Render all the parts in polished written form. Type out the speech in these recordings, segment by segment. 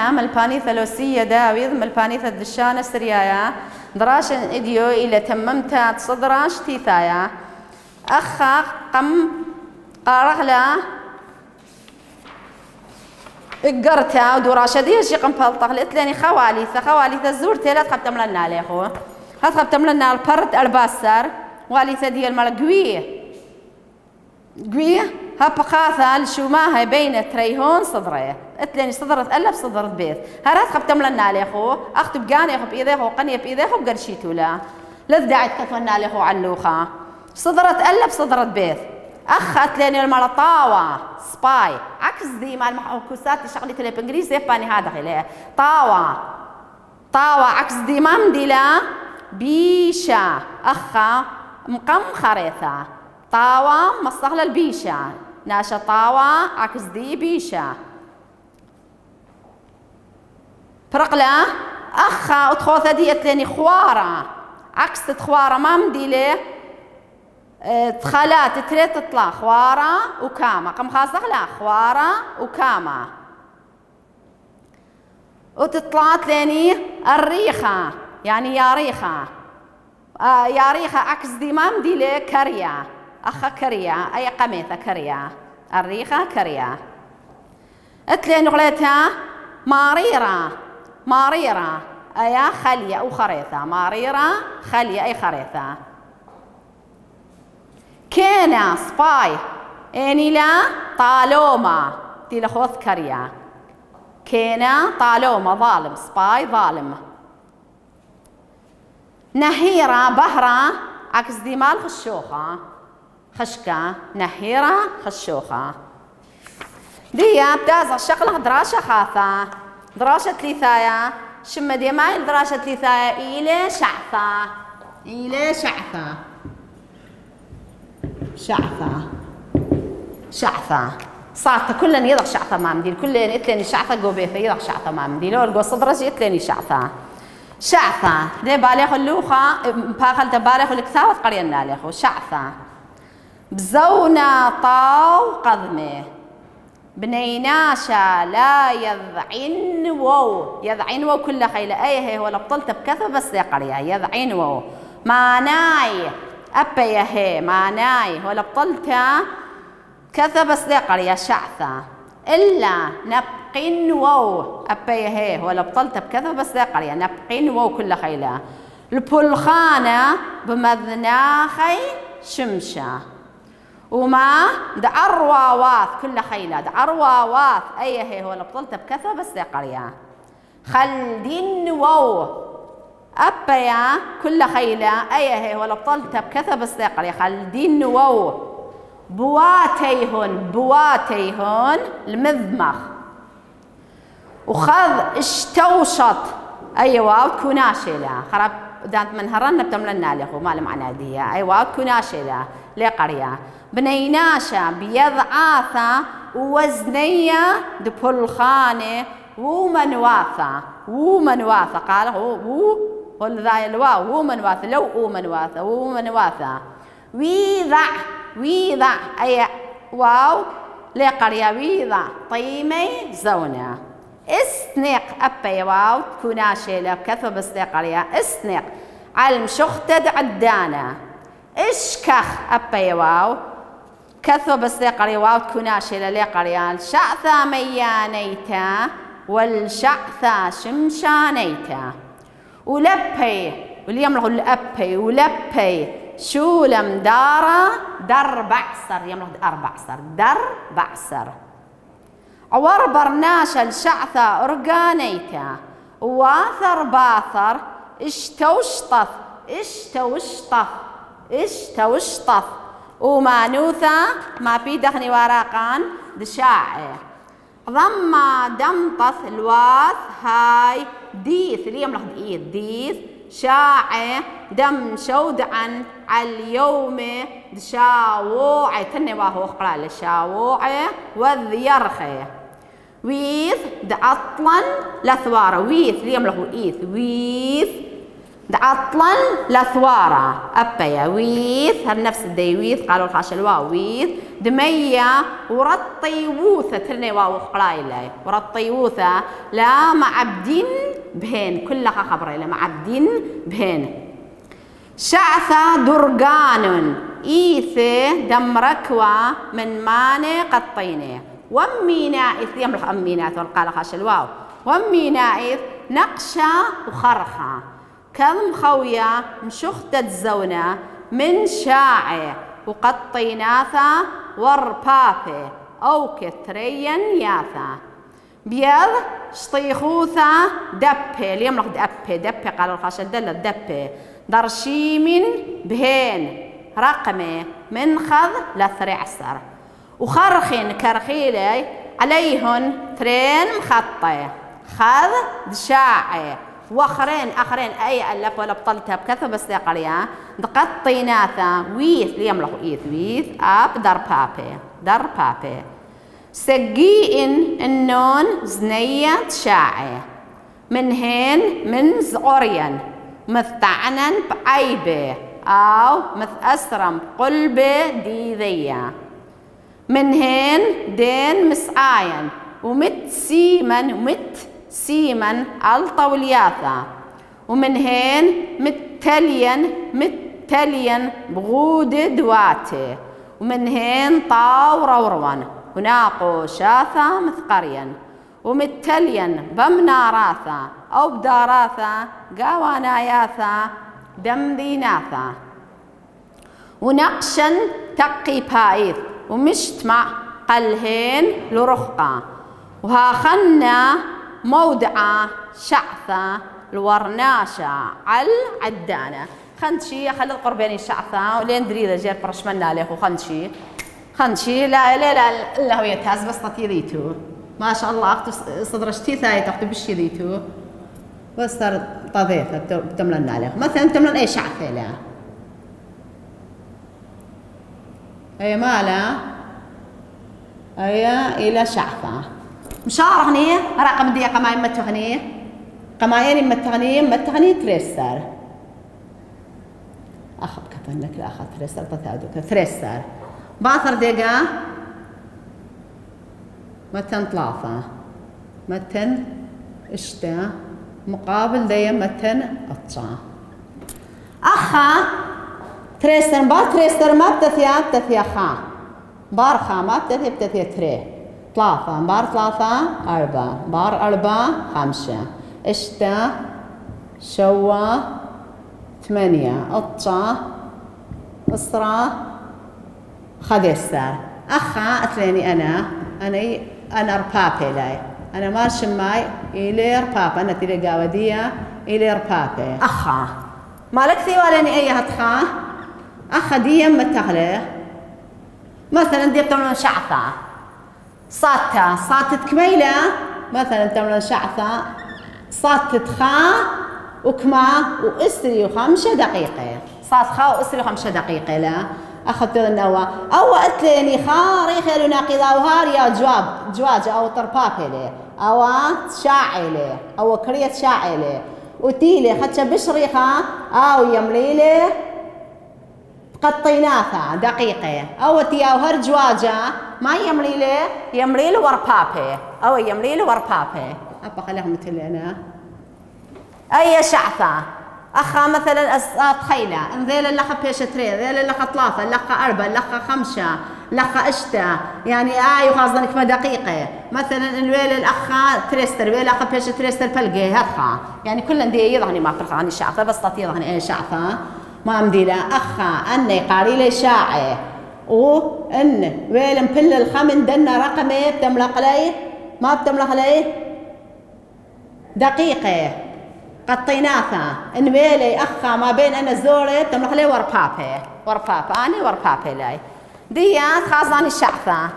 دينا ملباني ثلوسية داويض ملباني ثدشانة سريايا دراشن إديو إلى تممتا تصدراش تيثايا أخا قم قارغلا إقرتا ودوراشة دي شي قم فالطغ لقيت لاني خواليثة زورتي لا تخبت ملنا ليخو هتخبت ملنا البرد الباسر واليثة دي المال قويه هبقاثة لشوماها بين تريهون صدريه اتلاني صدرت ألف صدرت بيت هرات خبتم لنا ليخو أختب قاني خب إيديخو قنية بإيديخو بقرشيتو لا لذدعت كثونا ليخو علوخا صدرت ألف صدرت بيت أخ اتلاني المرطاوة سباي عكس دي مع المحكوسات شغلة اللي بإنجليزي يباني هذا خليه طاوة عكس دي مامدي لا بيشا أخا مقم خريثة طاوة مصغلة البيشة ناشا طاوة عكس دي بيشة برقلة أخا أتخوثة دي اتلاني خوارة عكس تخوارة ما مديلي تخالات تريد تطلع خوارة وكامة قم خاصة لا خوارة وكامة وتطلع تلاني الريخة يعني يا ريخة عكس دي ما مديلي كريا أخا كريا أي قميثة كريا الريخة كريا اتلين غليتها ماريرة أي خلية أو خريثة ماريرة خلية أي خريثة كينا سباي إني لا طالوما دي لخوث كريا كينا طالوما ظالم سباي ظالم نهيرة بهرة عكس دي مال خشوخة خشكة نهيرة خشوخة دي بتازغ شغلة دراشة خاثة دراشة ليثايا شم دي مايل دراشة ليثايا إلى شعثة صارت كلن يضغ شعثة ما مدين كلن يتلني شعثة قوبيثة يضغ شعثة ما مدين لو القو صدرش يتلني شعثة دي بالي خلوخة باخل تبالي خلوك ثاوث قرينا ليخو شعثة بزونا طاو قضمه بنيناشا لا يذعن وو كل خيلة أيه ولا بطلت بكثة بس يا قرية يذعن وو ماناي أبا يهي ماناي ولا بطلت كثة بس يا قرية شعثة إلا نبقين وو أبا يهي ولا بطلت بكثة بس يا قرية نبقين وو كل خيلة البلخانة بمذناخي شمشة وما دعر واواث كل خيلة دعر واواث أيه هي ولا بطلت بكثة بس يا قرية خلدين وو أبيا كل خيلة أيه هي ولا بطلت بكثة بس يا قرية خلدين وو بواتيهن المذمخ وخذ اشتوشط أي واو تكون ناشلة خرب دانت من هرنا بتملنا له ما له معنى دي أي واو تكون ناشلة لقرية بنيناشا بيضعاثة ووزنية دبلخانة ومنواثة قال هو ذا الواو ومنواثة لو ومنواثة ويضع أي واو لقرية ويضع طيمي زونة اسنق أبي واو تكون شيلة بكثة بس لقرية اسنق علم شختد عدانة اشكخ أبي واو كثو بس لقرية واو تكون شيلة لقرية الشعثة ميانيتا والشعثة شمشانيتا ولبي واليوم له الأبي ولبي شولم دارا در بعصر يملغ در بعصر عور برناش الشعثة أرقانيتا واثر باثر اشتوشطف ومانوثة ما بيدخني وراقان دشاعي ضما دمطث الواث هاي ديث اليوم لحظة ديث شاعي دم شودعا على اليوم دشاوعي تني واهو قرا شاوعي وذيرخي ويث دعطلا لثوارة ويث اليوم له إيث ويث عطلا لثوارة أبيا ويث هالنفس الديويث قالوا الخاش الواويث دمية ورطيوثة ترني واو قرايلة ورطيوثة لا معبدين بهن كلها خبري لا معبدين بهن شعثة درقان إيث دمركوة من ماني قطيني ومينائث يملح أمينات والقال خاش الواو ومينائث نقشة وخرخة كم خوية مشختة زونة من شاعي وقطيناثا ورباثي أو كثريا ياثا بيض شطيخوثا دبي اليوم لقد دبي قالوا الخاشة الدلة دبي درشيم بهين رقمي من خذ لثرعسر وخرخين كرخيلي عليهن ثرين مخطي خذ دشاعي واخرين اي الف ولا بطلتها بكثر بس قريه دقطيناثا ويث ليملخ ايث ويث اب در بابي سجيئن النون زنية شاعي من هين من زعريا مثعنن بعيبه او مثأسرم قلبه ديذية من هين دين مسعاين ومت سيمن الطولياثا ومن هين متلين بغود دواتي ومن هين طاو روروان وناقو شاثا مثقريا ومتلين بمناراثا أو بداراثا قاواناياثا دمذيناثا ونقشا تقي بايث ومشتمع قلهين لرخقا وهاخنا موضع شعثة الورناشة على العدانة خنشي خلي القرباني شعثة ولين دري إذا جات برشمنا عليه خنشي لا هو يتهز بس تطيريتو ما شاء الله أختو صدرشتي ثايت أختو بشي ذيتو بس صار طذيثة بتملن عليه مثلا تملن أي شعثة لا أي مالا أي إلى شعثة مشار هني رقم دي قماي متغني قمايين متغني تريسر أخب كفنك لا أخذ تريسر بتعدوك تريسر باثر دقة متن ثلاثة متن اشتا مقابل دي متن أطشا أخا تريسر تريسر ما بتثيا خا بارخا ما بتثيا تري ثلاثة بار ثلاثة أربعة بار أربعة خمسة اشتا شوا ثمانية أطشا أسرة خديسر أخا أتليني أنا ربابي لاي أنا مارش ماي إلي رباب أنا تلي قاودية إلي ربابي أخا مالك ثيوالني أي هتخا أخا دي متغلي مثلا دي بتعملون شعثة صاتة كميلة مثلا تعملون شعثة صاتة خا وكما وإسري 5 دقيقة صات خا وإسري 5 دقيقة لا أخذت النوا أو أتليني خاري خير ناقضة وهاريا جواج أو طربابي أو شاعلي أو كرية شاعلي وتيلي خدش بشريخة أو يمليلي قطيناثا دقيقة أو تي أو هر جواجة ما يمليلي وربابي أو يمليلي وربابي أبا خليهم مثل أنا أي شعثة أخا مثلا تخيلة ذيل اللخة بيشتري ذيل اللخة 3 اللخة 4 اللخة 5 لخة اشتا يعني يخاصدن كما دقيقة مثلا الويل الأخا تريستر ويل أخا بيش تريستر بلقي هخا يعني كل دي يضعني ما فرق عني شعثة بس تطيضعني أي شعثة ما مديلة أخا أني قاري لي شاعي وإن ويل مبل الخمن دنا رقمي بتملق لي ما بتملق لي دقيقة قطيناثا إن ويلي أخا ما بين أنا زوري بتملق لي وربابي أنا وربابي لي ديات خاصاني الشعثة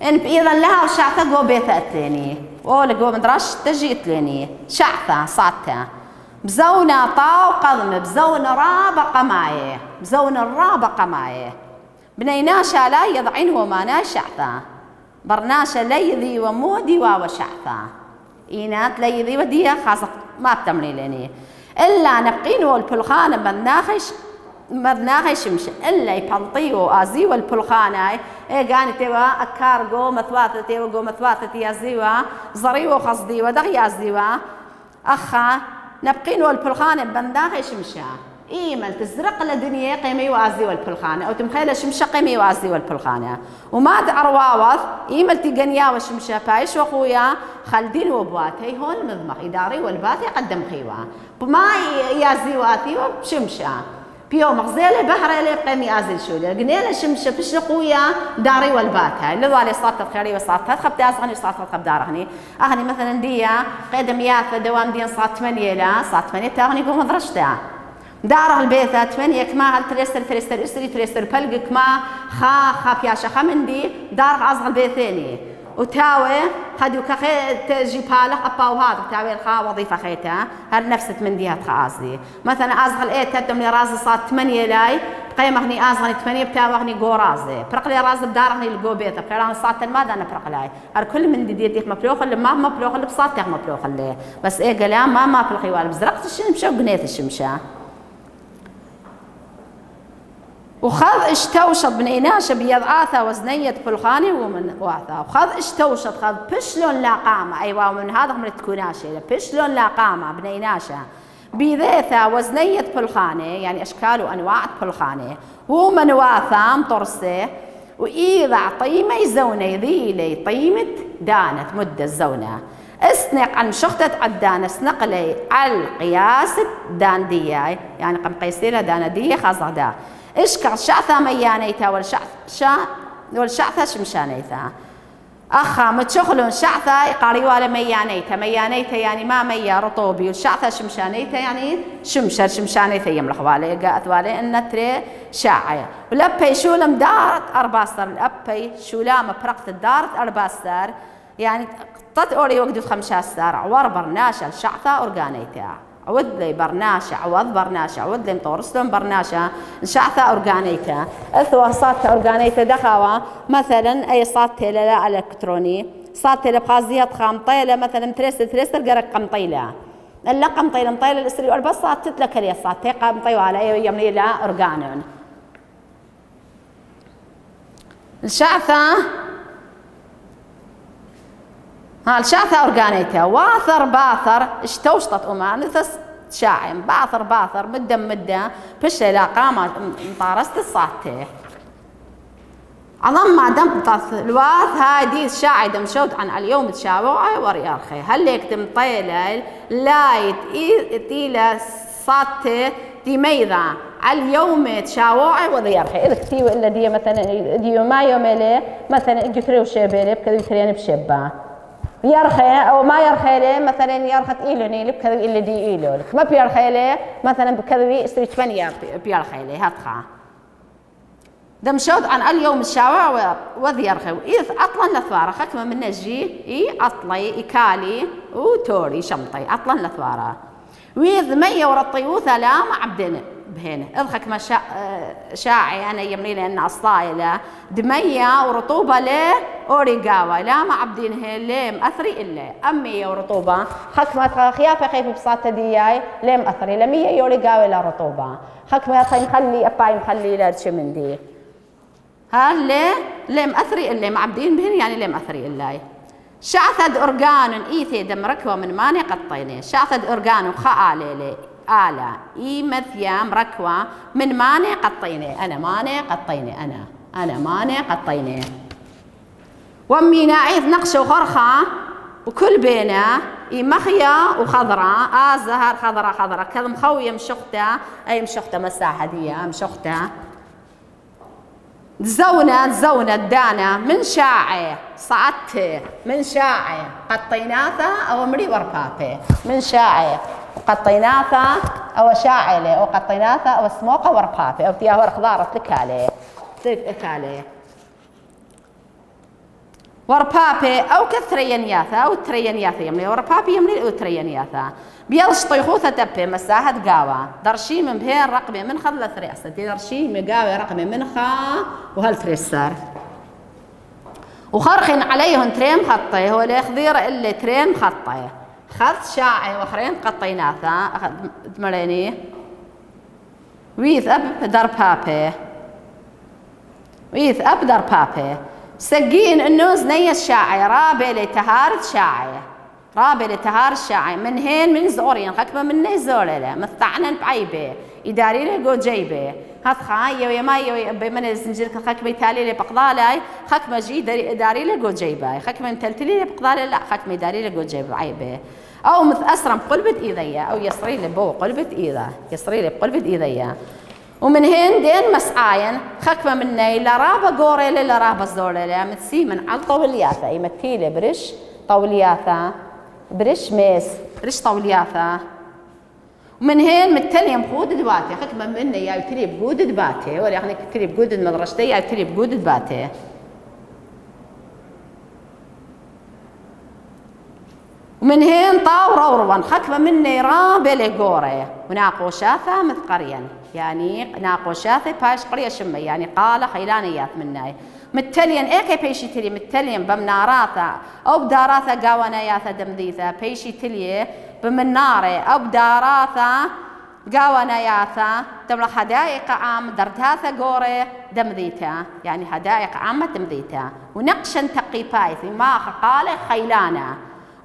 إن بإذن لها الشعثة قو بيثأتليني ولا قو مدرش تجيتليني شعثة صاتة بزونة طاو قضم بزونة رابقة معي بنيناشا لا يضعين ومانا شعثة برناشا ليذي ومودي واو شعثة إينات ليذي وديها خاصة ما بتمري لني إلا نبقين والبلخان مذناخي شمش إلا يبلطي وأزي والبلخان إيه قاني توا أكارجو مثواتة توا جو مثواتة يازيوا زريو خصدي ودغي أزيوا أخا نبقين والبلخان بنداخي شمشة إيمل تزرق لدنيا قيمي وأزي والبلخانة أو تمخيل شمشة قيمي وأزي والبلخانة وما تعرواوث إيمل تجنيا وشمشة بايش وخويا خالدين وبواتي هون مذمخ إداري والباتي قدم خيوة بما يازي وأثي وشمشة بيوم مغزيلة بحر لي قيمي أزي شولي جنيلة شمشة فيش خويا داري والباتي اللي ضالي صارت خيري وصارت خبت أصغني صارت خب دارهني أغني مثلا ديا قدم ياث دوام دين صارت 8 لا صارت 8 تاغني قوم مدرشتها داره البيت 8 كما هل تريستر اسري تريستر بلق كما خا بياشا خمندي داره أصغر البيت ثاني وتاوي قد يكخي تجي بالغ أباو هذا تاوي الخا وظيفة خيتها هل نفست من ديها خازي مثلا أصغر الإيه تبدأ من رازي صار 8 لاي قيمة هني أصغر 8 بتاوي هني جو رازي برقلي رازي بدار هني الجو بيته بقيران صارت المادة أنا برقلاي هل كل من ديتك مبلوخ اللي ما مبلوخ اللي بصارتك مبلوخ اللي بس إيه قلام ما في الخيوال بزرقت الشمشة وقنيت الشمشة وخذ اشتوشط بنيناشة بيضعاثا وزنية بلخاني ومن واثا وخذ اشتوشط خذ بشلون لا قامة أيوة ومن هذا من تكوناشة بشلون لا قامة بنيناشة بذيثا وزنية بلخاني يعني أشكال وأنواع بلخاني ومن واثا مطرسه وإذا طيمة زوني ذيلي طيمة دانت مدة الزونة اسنق عن شختة عدان اسنق لي على قياس دان دياي يعني قم قيسيرة دان دي خاصة دا اشكر شعثة ميانيتا والشعثة شمشانيتا أخا متشغلون شعثة قاريوالة ميانيتا يعني ما ميا رطوبي والشعثة شمشانيتا يعني شمشانيتا يملخ والي قاعت والي إن تري شاعي ولبي شولم دارت أرباستر لبي شولام برقت دارت أرباستر يعني قطت أوري وقدف 15 عور برناشة الشعثة أورجانيتا عود لي برناشة عوض برناشة عود لي مطورسلون برناشة شعثة أورجانيتا أثوى صات أورجانيتا دخاوة مثلا أي صات لا إلكتروني صات بغازيات خامطيلة مثلا تريستر قرق قمطيلة لا قمطيلة مطيلة الإسري بس صات تتلك لي صات قمطيلة على يمني لا أورجانون الشعثة الشعثة أورجانيتا واثر باثر اشتوشطت أمانثس شاعم باثر مدة بشي لا قامة مطارست الصاتي عظم ما دمطث الواث هادي الشاعي دمشوت عن اليوم تشاوعي ورياخي هل يكتم طيلة لايت إيلا صاتي دي ميضة على اليوم تشاوعي ورياخي إذا كتيو إلا دي مثلا دي ما يومي مثلا جتريو شابيلي بكذا يتريني بشبه يرخي أو ما يرخي له مثلا يرخت إيلوني لك كذا إلا دي إيلو لك ما بيرخي له مثلا بكذا يستوي 8 بيرخي له هاتخا دمشود عن اليوم الشاوع وذي يرخي وإذ عطلا لثوارة خكمة من نجي عطلي إكالي وتوري شمطي عطلا لثوارة وإذ مية ورطيوثة لا ما عبدين بهنا اضحك ما شاعي انا يمني لان اصلايله دميه ورطوبه له اوريغاوا لا ما عبدين هي ليه مأثري الا امي ورطوبه خكمه خيافه خيف بساطه دياي ليه مأثري لمية يوريغاوا لا رطوبه خكمه مخلي اباي مخلي لا من دي ها ليه مأثري الا معبدين بهن يعني ليه مأثري الا شعثد اورجان ايثي دمركوا من ماني قطيني شعثد اورجان خالي آلة مثيام ركوة من مانع قطيني أنا مانع قطيني أنا مانع قطيني ومي ناعيث نقش وخرخة وكل بينه مخية وخضرة زهر خضرة كذا مخوية مشختة أي مشختة مساحة دي مشختة زونة دانا من شاعي صعدت من شاعي قطيناثة أو مري وربابي من شاعي وقطيناثة أو شاعلة أو قطيناثة أو سموقة وربابي أو تياه ورخضارة لك عليه وربابي أو كثرينياثة أو ترينياثة يملي وربابي يملي أو ترينياثة بيلش طيخوثة تبي مساحة قاوة درشي من بهين رقمي من خذ لثريسة درشي من قاوة رقمي من خا وهل تريسر وخرخين عليهم ترين خطي هو اللي يخضير اللي ترين خطي خذ شاعي وخرين قطيناثا أخذ دمريني ويث أب در بابي ويث أب در بابي سجين إنه زنية الشاعي رابي لتهارد شاعي رابي لتهار الشاعي من هين من زورين خكمة من نيزولة مثطعنا بعيبه إداري له جو جيبه هاد خاية ويا ماي بمن الزنجير خكمة تالي لي بقضالي خكمة جي داري له جو جيبه خكمة متلتلي لي بقضالي لا خكمة داري له جو جيبه عيبه أو مث أسرم قلبت إيذيا أو يصري لي بو قلبت إيذا يصري لي بقلبت إيذيا ومن هين دين مسعاين خكمة مني لا رابا قوري لا رابا زوري لا متسي من على طولياثا يمتيلي برش طولياثا برش ميس برش طولياثا ومن هين متلي مخود دباتي خكمة مني يا يتلي بجود دباتي ولا يعني كتلي بجود المدرستي يا يتلي بجود دباتي ومن هين طاو روروان خكمة مني رابي لقوري وناقوشاثا مثقريا يعني ناقوشاثا باش قرية شمي يعني قال خيلانيات مناي متلين ايكي بيشي تلي متلين بمناراثا او بداراثا قاوانياثا دمذيثا بيشي تلي بمناري او بداراثا قاوانياثا تملا حدائق عام درداثا قوري دمذيتا يعني حدائق عامة دمذيتا ونقشا تقي بايثي ما قال خيلانا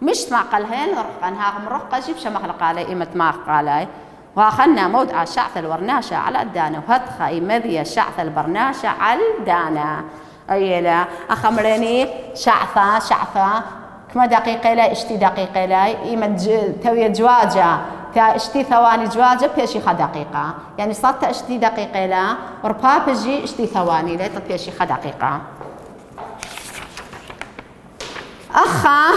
مش ما قالهن رقن هاهم رقة جيب شمخ قالي إمت ما قالي واخلنا موضع شعث الورناشة على الدانا وهدخي مذية شعث البرناشة على الدانا أيلا أخمرني شعثة كما دقيقة لا اشتي دقيقة لا إمت توي جواجة تا اشتي ثواني جواجة بيشي خا دقيقة يعني صارت اشتي دقيقة لا وربا بيجي اشتي ثواني لا تبيشي خا دقيقة أخا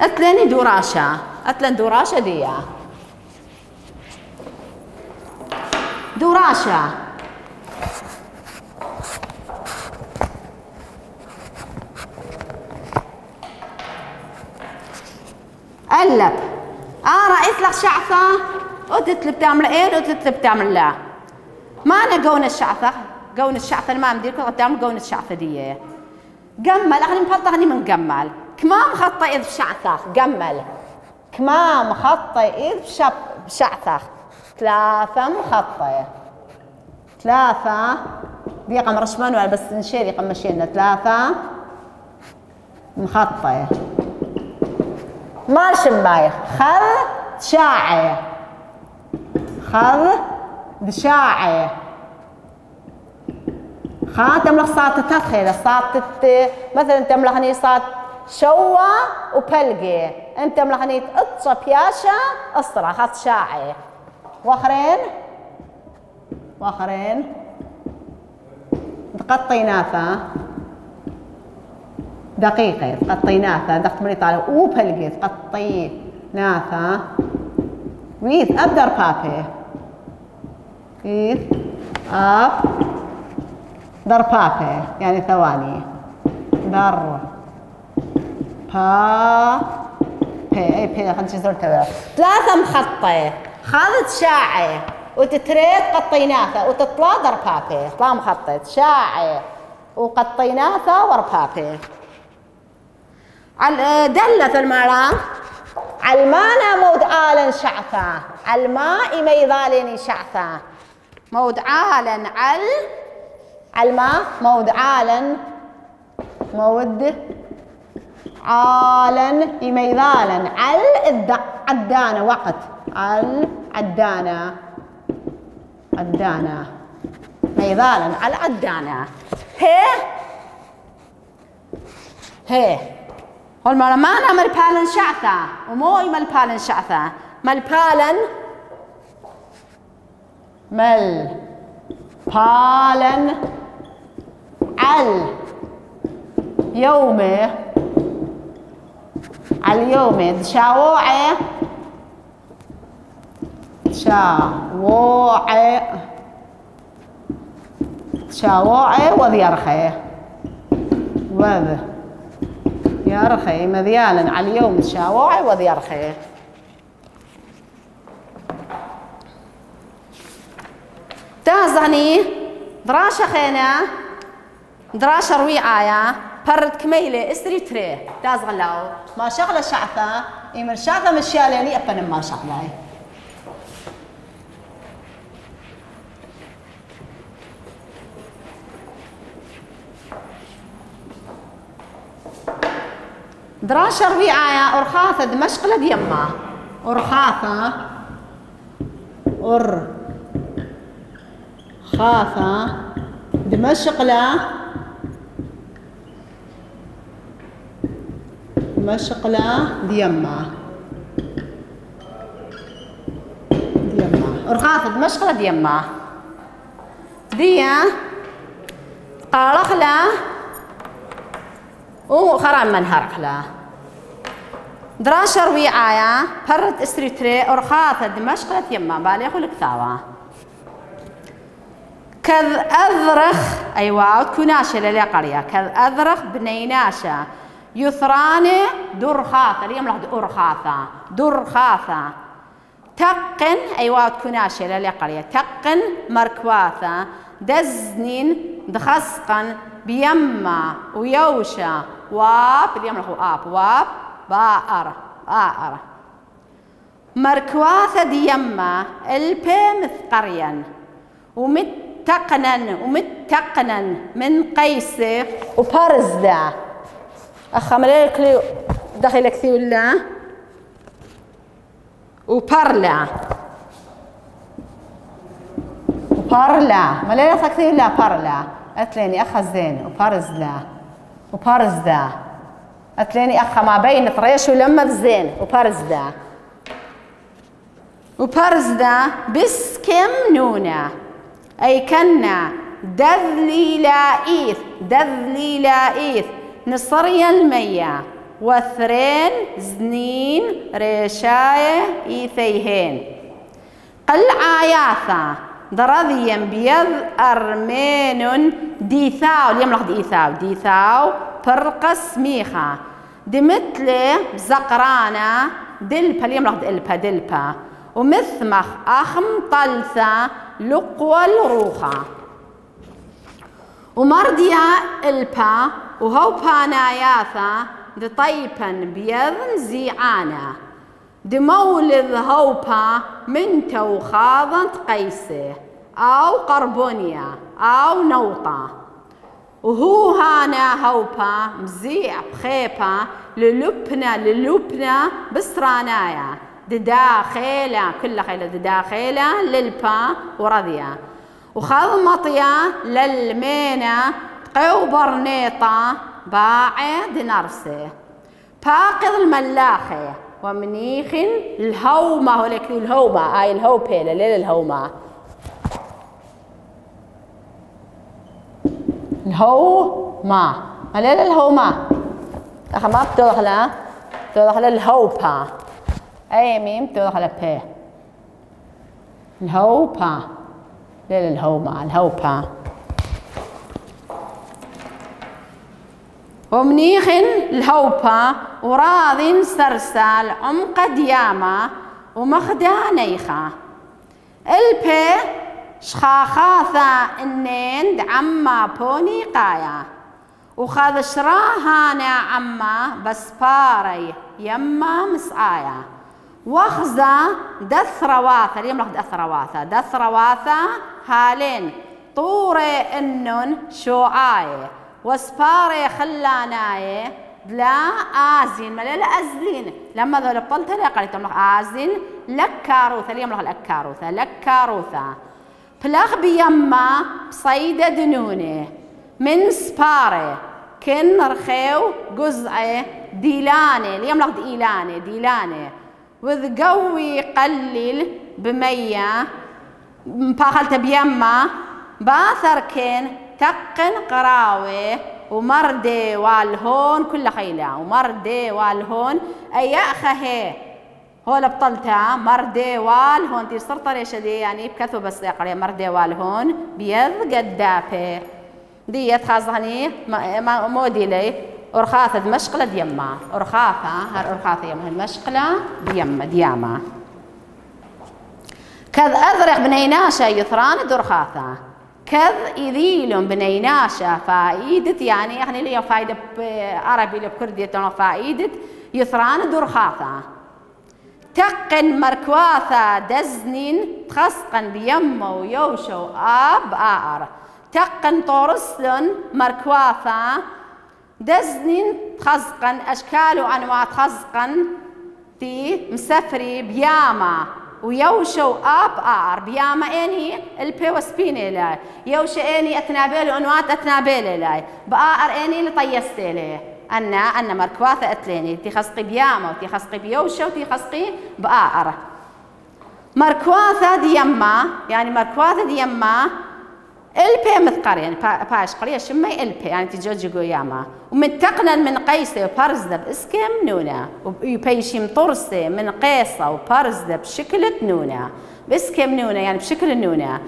أتلني دوراشة أتلن دوراشة دي دوراشة قلب رأيت لك شعثة قلت بتعمل ايه قلت بتعمل لا ما أنا قون الشعثة ما مديركم قدام قون الشعثة دي جمل أخلي مفضغني من جمل كمام خطة إذ بشعثة جمل كمام خطة إذ بشعثة 3 مخطة 3 دي قم رشمانوال بس نشيري قم مشينا 3 مخطة مارش ماي خذ شاعي خذ بشاعي تملخ صارت تدخل صارت مثلا تملخني صارت شوا وبلقي انت ملخني تقطش بياشا اصرا خذ شاعي واخرين تقطيناثا دقيقة تقطيناثا دقت مريت على وبلقي تقطيناثا ويث أبدر بابي ويث أب در بابي يعني ثواني در اي بي خلينا نزور 3 مخطة خذت شاعي وتتريد قطيناثا وتطلع در بابي طلع مخطة شاعي وقطيناثا ور بابي دلت المرأة علمانا مود آلن شعثا الماء ميضالني شعثا مود آلن الماء مود آلن مود عالن يميذالن عدانة وقت عدانة ميذالن على عدانة هي هول ما أنا ملبالن شعثة ومو ملبالن شعثة ملبالن على يومه على اليوم شاوعي وذيرخي مذيالا على اليوم شاوعي وذيرخي تازغني دراشة خينا دراشة رويعايا برد كميلة استري تري داز غلاو ما شغلة شعثة إيمر شعثة مشياليني أبن ما شغلة دراشر ويعايا أرخاثة دمشق لد يما أرخاثة دمشق لا ديما أرخاثة دمشق لا ديما ديا قارخ لا وخرام من هرق لا دراشر ويعايا برد استريتري أرخاثة دمشق لا ديما بالي خلق ثاوة كذ أذرخ أيوة تكوناشة للي قرية كذ أذرخ بنيناشة يثران درخاثة اليوم لحد أرخاثة درخاثة تقن أيوة تكوناشة للي قرية تقن مركواثة دزنين دخسقن بيما ويوشة واب اليوم لحد آب واب باءر مركواثة ديما البي مثقريا ومتقنا من قيسه وبرزدا أخملك لي دخلك ثيولا وبرلا مليلة ثيولا برلا أتليني أخا زين وبرزدا أتليني أخا ما بين طريش ولما زين وبرزدا بسكم نونا أي كنا دذلي لائيث نصريا المية وثرين زنين ريشاية إيثيهين قل عاياثا درذيا بيض أرمين ديثاو اليوم لحد ديثاو برقس ميخا دمثل بزقرانا دلبا اليوم لحد دلبا ومثمخ أخم طلثة لقوى الروخة ومرديا البا وهو باناياثا دطيبا بيضن زيعانا دمولذ هوبا من توخاضة قيسه أو قربونيا أو نوطة وهو هانا هوبا مزيع بخيبا للبنا بسرانايا دداخلة كل خيلة دداخلة للبا ورضيا وخذ مطيا للمينا قوبرنيطة باعد نرسه باقض الملاخة ومنيخ الهومة هوليك الهومة هاي الهوبة ليل الهومة ليل الهومة أخا ما بتدخل الهوبة أي ميم تدخل بيه الهوبة ليل الهوبة ومنيخ الهوبة وراض سرسال عمق ديامة ومخدا نيخة البي شخاخاثة النين عما بوني قايا وخذ شراهانا عما بسباري يما مسعايا وخزة دثرواثة اليوم لحد دثرواثة هالين طوري إنن شوعاية وسباري خلاناية لا آزين ملا لا أزلين لما ذول بطلتها لا قريتهم لك آزين لكاروثة اليوم لك كاروثة بلغ بيما بصيدة دنوني من سباري كن رخيو جزء ديلاني اليوم لك ديلاني وذ قوي قليل بمية مباخلت بيما باثر كن تقن قراوي ومردي والهون كل خيلة ومردي والهون أي أخه هو لبطلتها مردي والهون تي صرت ريشة دي يعني بكثو بس يقرأ مردي والهون بيض قدافة دي خازغني مودي لي أرخاثة دمشق لديما أرخاثة يما المشقلة ديما كذ أذرق بنيناشة يثران درخاثة كذ إذيل بنيناشة فائدة يعني لي فايدة عربي لبكردية فائدة يثران درخاثة تقن مركواثة دزنين تخسقن بيمو ويوشو آب آر تقن طورسلن مركواثة دزنين تخسقن أشكال وأنواع تخسقن تي مسفري بياما ويوشو آب آر بياما إني البي وسبيني لاي يوشو إني أتنابيل وأنوات أتنابيل لاي بآر إني لطيستي لي أنا مركواثة أتليني تي خسقي بياما وتي خسقي بيوشو وتي خسقي بآر مركواثة ديما يعني مركواثة ديما البي مثقر يعني باش قريه شمي البي يعني تجوجي قيامة ومن تقنن من قيسة وبرزدة باسكم نونة وبيشيم طرسة من قيصة وبرزدة بشكل نونة باسكم نونة يعني بشكل نونة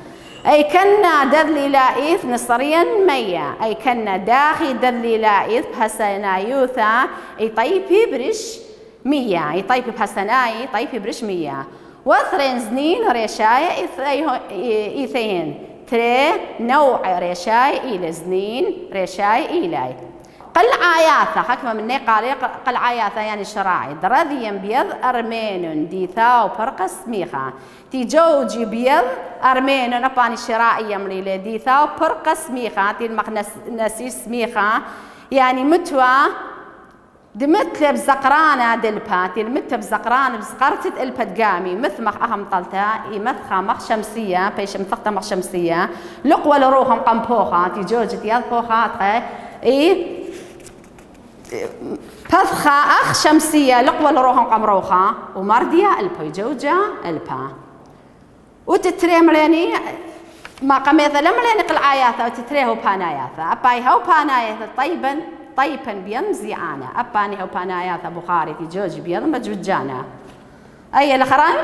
أي كنا دذلي لايث نصريا مية أي كنا داخي دذلي لايث بحسنايوثا أي طيبي برش مية أي طيبي بحسناي طيبي برش مية وثرين زنين ريشاية إيثين تري نوع ريشاي إلى زنين ريشاي إلي قلعاياثة حكمة مني قال قلعاياثة يعني شراعي درذي بيض أرمين ديثا وبرقس ميخا تيجوجي بيض أرمين أباني شراعي يمري لديثا وبرقس ميخا تي المقنسيس ميخا يعني متوى دمتلب زقرانة دلباتي المتب زقرانة بزقرتت البدقامي مثمخ أهم طلتا مثخة مخ شمسية بيش مثخة مخ شمسية لقوة لروحهم قنبوخة تيجوجت يضبوخة بثخة أخ شمسية لقوة لروحهم قمروخة ومردية البيجوجة البا وتتري مليني ما قميثة لمليني قلعاياثة وتتريه باناياثة أبايها وباناياثة طيبا بينزعانا أباني وباناياثة بخاري تيجوج بيض مجوجانا أي الأخرين